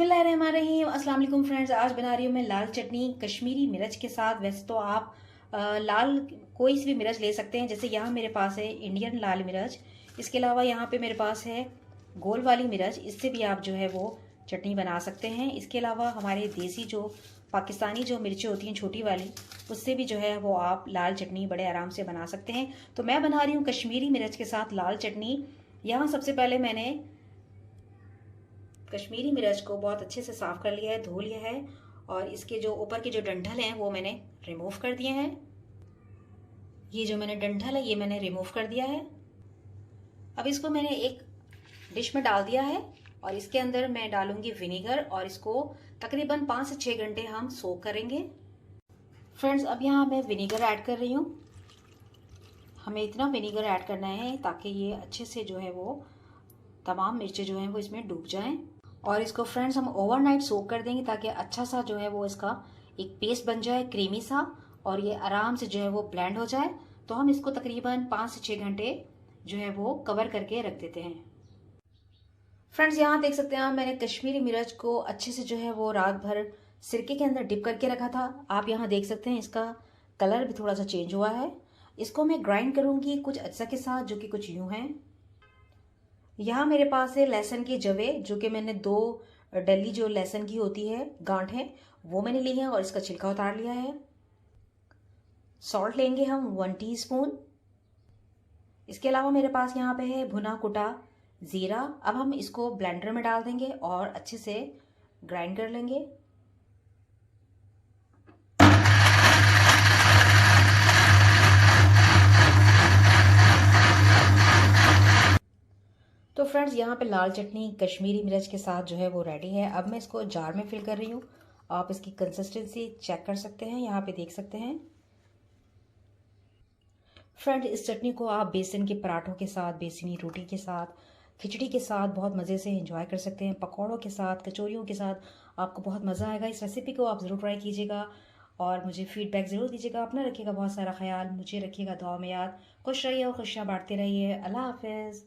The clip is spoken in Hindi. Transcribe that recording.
बिस्मिल्लाहिर्रहमानिर्रहीम। अस्सलाम वालेकुम फ्रेंड्स, आज बना रही हूँ मैं लाल चटनी कश्मीरी मिर्च के साथ। वैसे तो आप लाल कोई सी भी मिर्च ले सकते हैं, जैसे यहाँ मेरे पास है इंडियन लाल मिर्च। इसके अलावा यहाँ पे मेरे पास है गोल वाली मिर्च, इससे भी आप जो है वो चटनी बना सकते हैं। इसके अलावा हमारे देसी जो पाकिस्तानी जो मिर्चें होती हैं छोटी वाली, उससे भी जो है वो आप लाल चटनी बड़े आराम से बना सकते हैं। तो मैं बना रही हूँ कश्मीरी मिर्च के साथ लाल चटनी। यहाँ सबसे पहले मैंने कश्मीरी मिर्च को बहुत अच्छे से साफ कर लिया है, धो लिया है, और इसके जो ऊपर के जो डंठल हैं वो मैंने रिमूव कर दिए हैं। ये जो मैंने डंठल है ये मैंने रिमूव कर दिया है। अब इसको मैंने एक डिश में डाल दिया है और इसके अंदर मैं डालूंगी विनेगर और इसको तकरीबन 5 से 6 घंटे हम सोक करेंगे। फ्रेंड्स, अब यहाँ मैं विनेगर ऐड कर रही हूँ। हमें इतना विनेगर ऐड करना है ताकि ये अच्छे से जो है वो तमाम मिर्चें जो हैं वो इसमें डूब जाएं। और इसको फ्रेंड्स हम ओवरनाइट सोक कर देंगे ताकि अच्छा सा जो है वो इसका एक पेस्ट बन जाए, क्रीमी सा, और ये आराम से जो है वो ब्लेंड हो जाए। तो हम इसको तकरीबन 5 से 6 घंटे जो है वो कवर करके रख देते हैं। फ्रेंड्स, यहाँ देख सकते हैं आप, मैंने कश्मीरी मिर्च को अच्छे से जो है वो रात भर सिरके के अंदर डिप करके रखा था। आप यहाँ देख सकते हैं इसका कलर भी थोड़ा सा चेंज हुआ है। इसको मैं ग्राइंड करूंगी कुछ अज्जा के साथ, जो कि कुछ यूं हैं। यहाँ मेरे पास है लहसुन के जवे, जो कि मैंने 2 डली जो लहसुन की होती है गांठ है वो मैंने ली है और इसका छिलका उतार लिया है। सॉल्ट लेंगे हम 1 टीस्पून। इसके अलावा मेरे पास यहाँ पे है भुना कुटा जीरा। अब हम इसको ब्लेंडर में डाल देंगे और अच्छे से ग्राइंड कर लेंगे। तो फ्रेंड्स, यहाँ पे लाल चटनी कश्मीरी मिर्च के साथ जो है वो रेडी है। अब मैं इसको जार में फिल कर रही हूँ। आप इसकी कंसिस्टेंसी चेक कर सकते हैं, यहाँ पे देख सकते हैं। फ्रेंड्स, इस चटनी को आप बेसन के पराठों के साथ, बेसनी रोटी के साथ, खिचड़ी के साथ बहुत मज़े से एंजॉय कर सकते हैं। पकौड़ों के साथ, कचौरियों के साथ आपको बहुत मज़ा आएगा। इस रेसिपी को आप ज़रूर ट्राई कीजिएगा और मुझे फीडबैक ज़रूर दीजिएगा। अपना रखिएगा बहुत सारा ख्याल, मुझे रखिएगा दुआ में याद। खुश रहिए और खुशियाँ बांटते रहिए। अल्लाह हाफिज़।